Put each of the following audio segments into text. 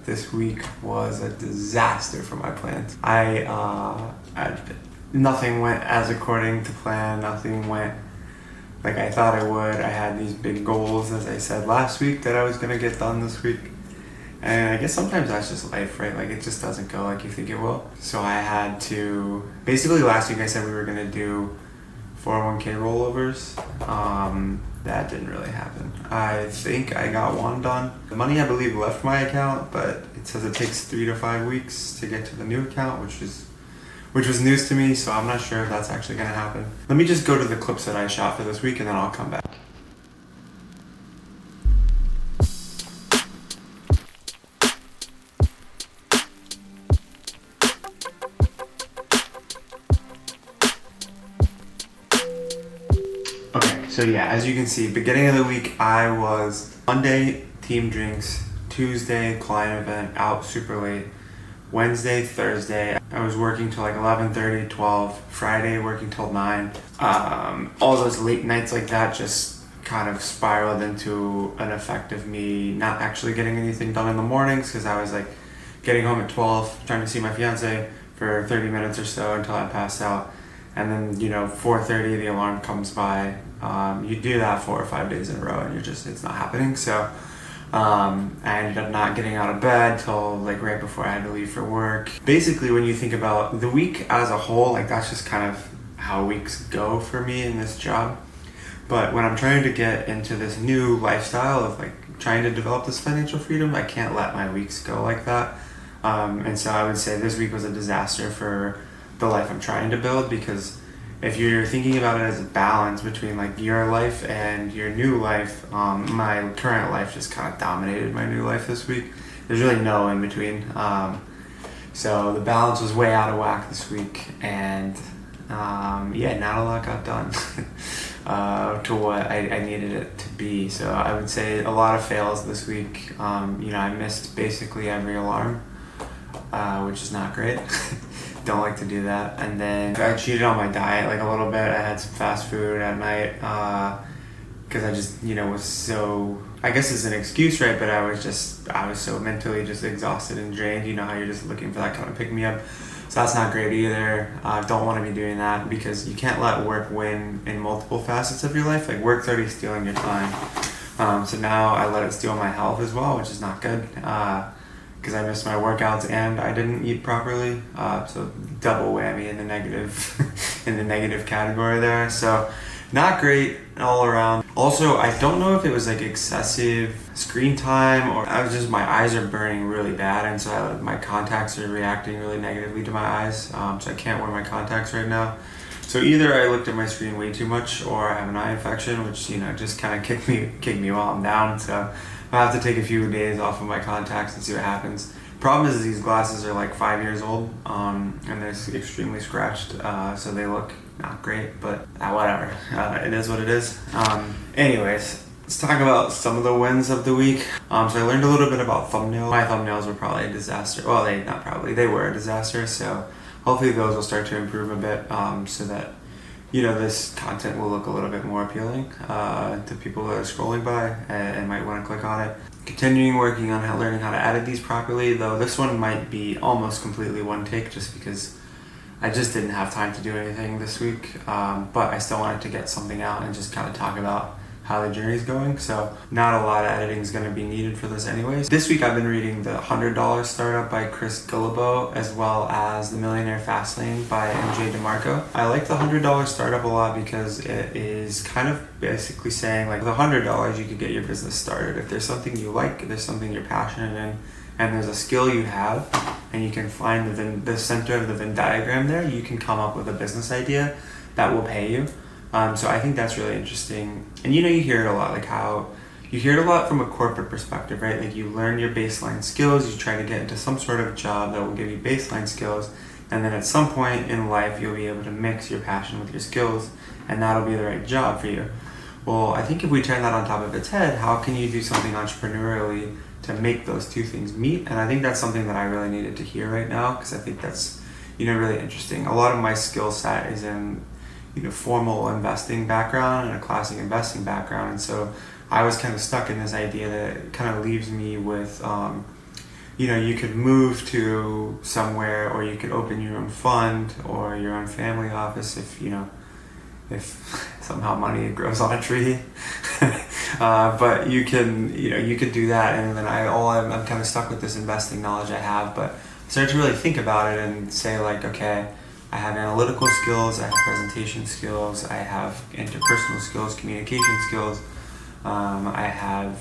this week was a disaster for my plans. Nothing went as according to plan. Nothing went like I thought it would. I had these big goals, as I said last week, that I was going to get done this week. And I guess sometimes that's just life, right? Like it just doesn't go like you think it will. So I had to, basically last week I said we were going to do 401k rollovers. That didn't really happen. I think I got one done. The money I believe left my account, but it says it takes 3 to 5 weeks to get to the new account, which was news to me, so I'm not sure if that's actually going to happen. Let me just go to the clips that I shot for this week and then I'll come back. Okay, so yeah, as you can see, beginning of the week I was Monday, team drinks, Tuesday, client event, out super late, Wednesday, Thursday, I was working till like 11:30, 12, Friday working till 9. All those late nights like that just kind of spiraled into an effect of me not actually getting anything done in the mornings because I was like getting home at 12, trying to see my fiance for 30 minutes or so until I passed out. And then, 4:30, the alarm comes by. You do that 4 or 5 days in a row and it's not happening. So I ended up not getting out of bed till like right before I had to leave for work. Basically, when you think about the week as a whole, like that's just kind of how weeks go for me in this job. But when I'm trying to get into this new lifestyle of like trying to develop this financial freedom, I can't let my weeks go like that. And so I would say this week was a disaster for the life I'm trying to build, because if you're thinking about it as a balance between like your life and your new life, my current life just kind of dominated my new life this week. There's really no in between. So the balance was way out of whack this week, and not a lot got done to what I needed it to be. So I would say a lot of fails this week. I missed basically every alarm, which is not great. Don't like to do that. And then I cheated on my diet like a little bit. I had some fast food at night because I just was so, I guess it's an excuse, right? But I was so mentally just exhausted and drained. You know how you're just looking for that kind of pick me up. So that's not great either. Don't want to be doing that, because you can't let work win in multiple facets of your life. Like work's already stealing your time. So now I let it steal my health as well, which is not good. Because I missed my workouts and I didn't eat properly, so double whammy in the negative category there. So not great all around. Also, I don't know if it was like excessive screen time or my eyes are burning really bad, and so my contacts are reacting really negatively to my eyes. So I can't wear my contacts right now. So either I looked at my screen way too much, or I have an eye infection, which just kind of kicked me while I'm down. So I have to take a few days off of my contacts and see what happens. Problem is these glasses are like 5 years old, and they're extremely scratched, so they look not great, but whatever. It is what it is. Anyways, let's talk about some of the wins of the week. So I learned a little bit about thumbnails. My thumbnails were probably a disaster. Well, they were a disaster, so hopefully those will start to improve a bit, so that this content will look a little bit more appealing to people that are scrolling by and might want to click on it. Continuing working on learning how to edit these properly, though this one might be almost completely one take, just because I just didn't have time to do anything this week, but I still wanted to get something out and just kind of talk about how the journey's going. So not a lot of editing is going to be needed for this anyways. This week I've been reading The $100 Startup by Chris Guillebeau, as well as The Millionaire Fastlane by MJ DeMarco. I like The $100 Startup a lot because it is kind of basically saying like with $100 you could get your business started. If there's something you like, there's something you're passionate in, and there's a skill you have, and you can find the center of the Venn diagram there, you can come up with a business idea that will pay you. So I think that's really interesting. And you hear it a lot, like how you hear it a lot from a corporate perspective, right? Like you learn your baseline skills, you try to get into some sort of job that will give you baseline skills, and then at some point in life you'll be able to mix your passion with your skills, and that'll be the right job for you. Well, I think if we turn that on top of its head, how can you do something entrepreneurially to make those two things meet? And I think that's something that I really needed to hear right now, because I think that's really interesting. A lot of my skill set is in formal investing background and a classic investing background, and so I was kind of stuck in this idea that kind of leaves me with you could move to somewhere, or you could open your own fund or your own family office if somehow money grows on a tree. But you could do that, and then I'm kind of stuck with this investing knowledge I have, but start to really think about it and say like, okay, I have analytical skills, I have presentation skills, I have interpersonal skills, communication skills, I have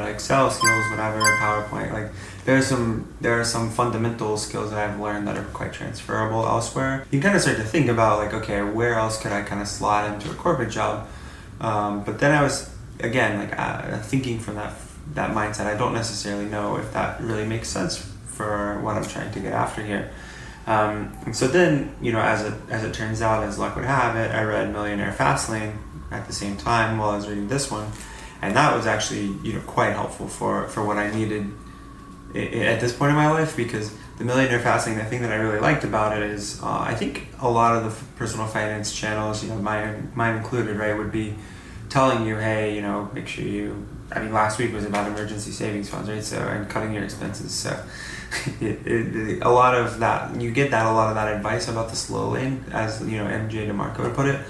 Excel skills, whatever, PowerPoint. Like there are some fundamental skills that I've learned that are quite transferable elsewhere. You can kind of start to think about like, okay, where else could I kind of slot into a corporate job? But then I was again thinking from that mindset. I don't necessarily know if that really makes sense for what I'm trying to get after here. And so then, as it turns out, as luck would have it, I read Millionaire Fastlane at the same time while I was reading this one, and that was actually quite helpful for what I needed at this point in my life, because the Millionaire Fastlane, the thing that I really liked about it is I think a lot of the personal finance channels, mine included, right, would be telling you, hey, make sure last week was about emergency savings funds, right? So, and cutting your expenses. So a lot of that, you get a lot of that advice about the slow lane, as MJ DeMarco would put it.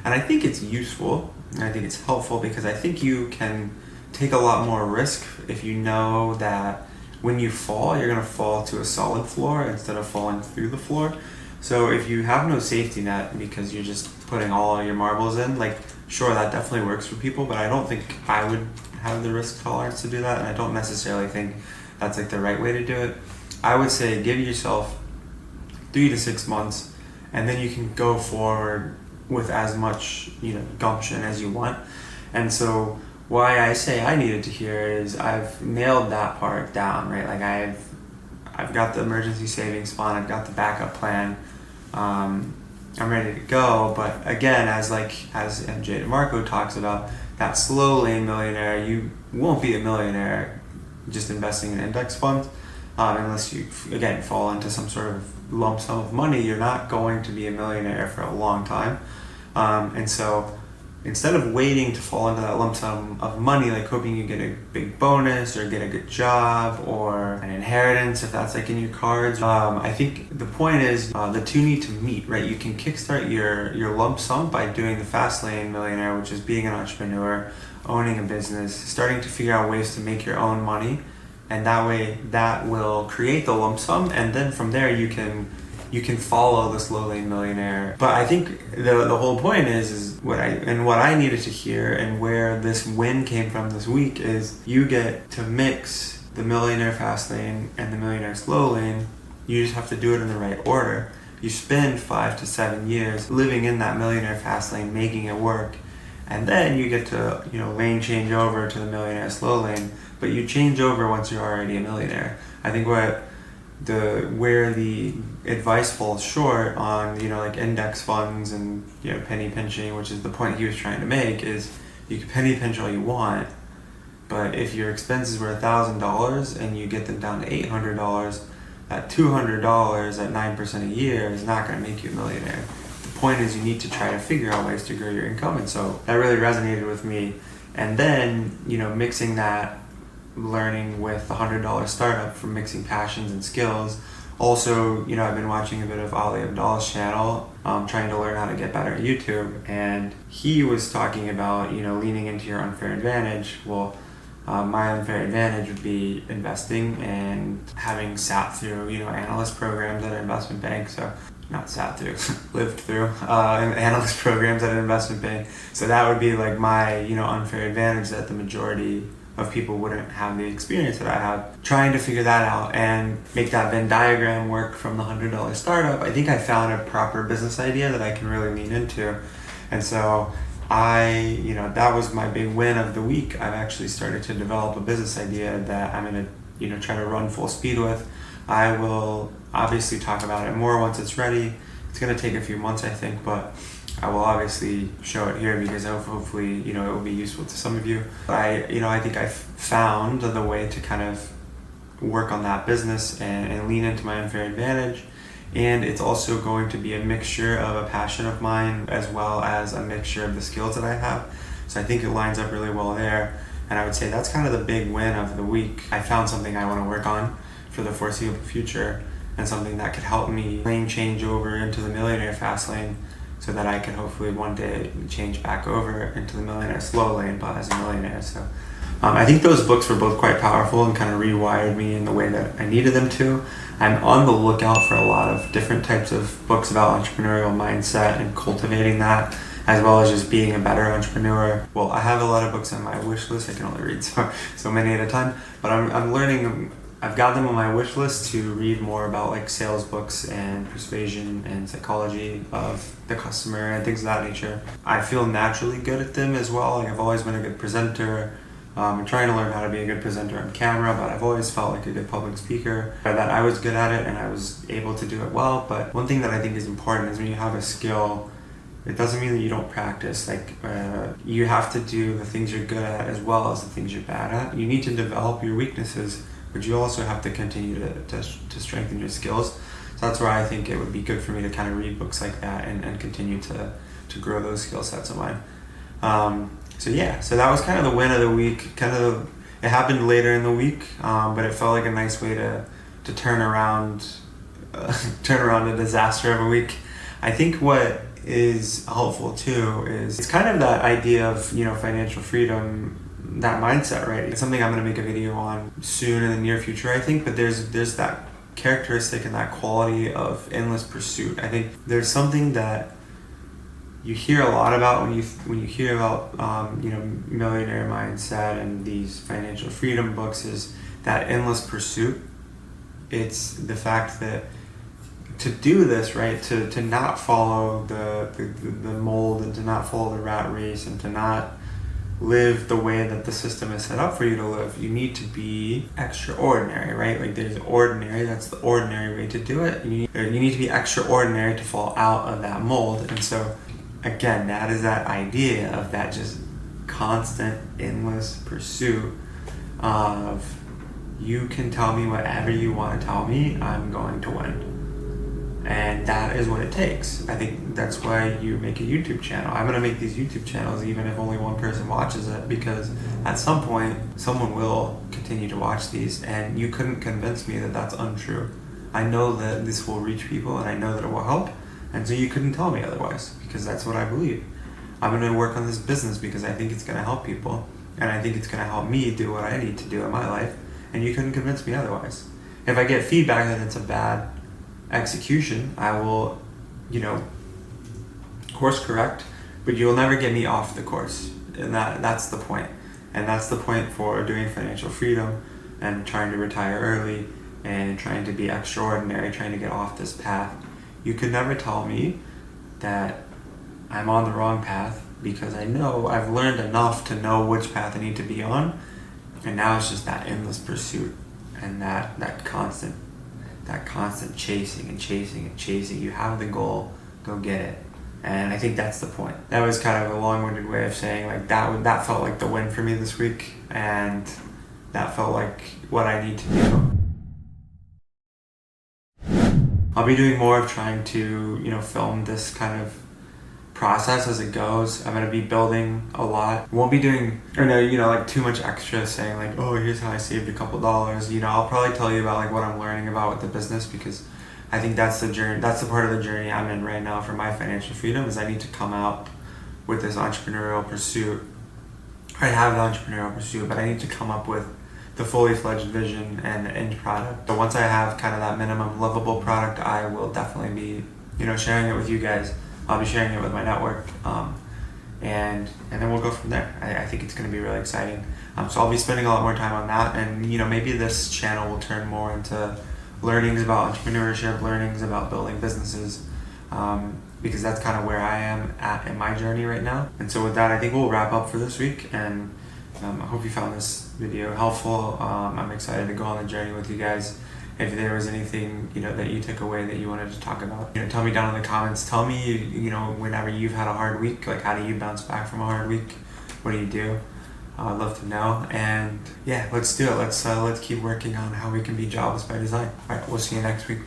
And I think it's useful, and I think it's helpful, because I think you can take a lot more risk if you know that when you fall, you're going to fall to a solid floor instead of falling through the floor. So if you have no safety net because you're just putting all your marbles in, like, sure, that definitely works for people, but I don't think I would have the risk tolerance to do that, and I don't necessarily think that's like the right way to do it. I would say give yourself 3 to 6 months, and then you can go forward with as much gumption as you want. And so why I say I needed to hear is I've nailed that part down, right? Like I've got the emergency savings fund, I've got the backup plan, I'm ready to go. But again, as MJ DeMarco talks about, that slow lane millionaire, you won't be a millionaire just investing in index funds, unless you again fall into some sort of lump sum of money. You're not going to be a millionaire for a long time. And so instead of waiting to fall into that lump sum of money, like hoping you get a big bonus or get a good job or an inheritance, if that's like in your cards, I think the point is the two need to meet, right? You can kickstart your lump sum by doing the fast lane millionaire, which is being an entrepreneur, owning a business, starting to figure out ways to make your own money, and that way that will create the lump sum, and then from there you can follow the slow lane millionaire. But I think the whole point is what I needed to hear, and where this win came from this week, is you get to mix the millionaire fast lane and the millionaire slow lane. You just have to do it in the right order. You spend 5 to 7 years living in that millionaire fast lane, making it work, and then you get to lane change over to the millionaire slow lane. But you change over once you're already a millionaire. I think where the advice falls short on like index funds and penny pinching, which is the point he was trying to make, is you can penny pinch all you want, but if your expenses were $1,000 and you get them down to $800, that $200 at 9% a year is not going to make you a millionaire. The point is you need to try to figure out ways to grow your income, and so that really resonated with me. And then mixing that learning with the $100 startup, from mixing passions and skills. Also, I've been watching a bit of Ali Abdallah's channel, trying to learn how to get better at YouTube, and he was talking about leaning into your unfair advantage. Well, my unfair advantage would be investing and having sat through analyst programs at an investment bank. So not sat through, lived through analyst programs at an investment bank. So that would be like my unfair advantage, that the majority of people wouldn't have the experience that I have. Trying to figure that out and make that Venn diagram work from the $100 startup, I think I found a proper business idea that I can really lean into. And so that was my big win of the week. I've actually started to develop a business idea that I'm going to try to run full speed with. I will obviously talk about it more once it's ready. It's going to take a few months, I think, but I will obviously show it here because hopefully, it will be useful to some of you. But I think I've found the way to kind of work on that business and lean into my unfair advantage. And it's also going to be a mixture of a passion of mine as well as a mixture of the skills that I have. So I think it lines up really well there. And I would say that's kind of the big win of the week. I found something I want to work on for the foreseeable future, and something that could help me lane change over into the millionaire fast lane, so that I can hopefully one day change back over into the millionaire slow lane, but as a millionaire. So I think those books were both quite powerful and kind of rewired me in the way that I needed them to. I'm on the lookout for a lot of different types of books about entrepreneurial mindset and cultivating that, as well as just being a better entrepreneur. Well, I have a lot of books on my wish list. I can only read so many at a time, but I'm learning. I've got them on my wish list to read more about like sales books and persuasion and psychology of the customer and things of that nature. I feel naturally good at them as well. Like I've always been a good presenter. I'm trying to learn how to be a good presenter on camera, but I've always felt like a good public speaker, that I was good at it and I was able to do it well. But one thing that I think is important is when you have a skill, it doesn't mean that you don't practice. Like you have to do the things you're good at as well as the things you're bad at. You need to develop your weaknesses, but you also have to continue to strengthen your skills. So that's where I think it would be good for me to kind of read books like that and continue to grow those skill sets of mine. So that was kind of the win of the week. It happened later in the week, but it felt like a nice way to turn around a disaster of a week. I think what is helpful too is it's kind of that idea of financial freedom, that mindset, right? It's something I'm going to make a video on soon in the near future, I think. But there's that characteristic and that quality of endless pursuit. I think there's something that you hear a lot about when you hear about millionaire mindset and these financial freedom books, is that endless pursuit. It's the fact that to do this, right, to not follow the mold and to not follow the rat race and to not live the way that the system is set up for you to live, you need to be extraordinary, right? Like there's ordinary, that's the ordinary way to do it. You need to be extraordinary to fall out of that mold. And so again, that is that idea of that just constant, endless pursuit of, you can tell me whatever you want to tell me, I'm going to win. And that is what it takes. I think that's why you make a YouTube channel. I'm going to make these YouTube channels even if only one person watches it, because at some point, someone will continue to watch these, and you couldn't convince me that that's untrue. I know that this will reach people, and I know that it will help. And so you couldn't tell me otherwise, because that's what I believe. I'm going to work on this business because I think it's going to help people, and I think it's going to help me do what I need to do in my life, and you couldn't convince me otherwise. If I get feedback that it's a bad execution, I will, course correct, but you'll never get me off the course, and that's the point. And that's the point for doing financial freedom and trying to retire early and trying to be extraordinary, trying to get off this path. You could never tell me that I'm on the wrong path, because I know I've learned enough to know which path I need to be on, and now it's just that endless pursuit and that constant chasing and chasing and chasing. You have the goal, go get it. And I think that's the point. That was kind of a long-winded way of saying like that felt like the win for me this week, and that felt like what I need to do. I'll be doing more of trying to, film this kind of process as it goes. I'm going to be building a lot. Won't be doing, like too much extra saying like, oh, here's how I saved a couple dollars. I'll probably tell you about like what I'm learning about with the business, because I think that's the journey. That's the part of the journey I'm in right now for my financial freedom, is I need to come out with this entrepreneurial pursuit. I have the entrepreneurial pursuit, but I need to come up with the fully fledged vision and the end product. So once I have kind of that minimum livable product, I will definitely be, sharing it with you guys. I'll be sharing it with my network, and then we'll go from there. I think it's going to be really exciting. So I'll be spending a lot more time on that, and maybe this channel will turn more into learnings about entrepreneurship, learnings about building businesses, because that's kind of where I am at in my journey right now. And so with that, I think we'll wrap up for this week, and I hope you found this video helpful. I'm excited to go on the journey with you guys. If there was anything, that you took away that you wanted to talk about, tell me down in the comments. Tell me, whenever you've had a hard week, like how do you bounce back from a hard week? What do you do? I'd love to know. And yeah, let's do it. Let's keep working on how we can be jobless by design. All right, we'll see you next week.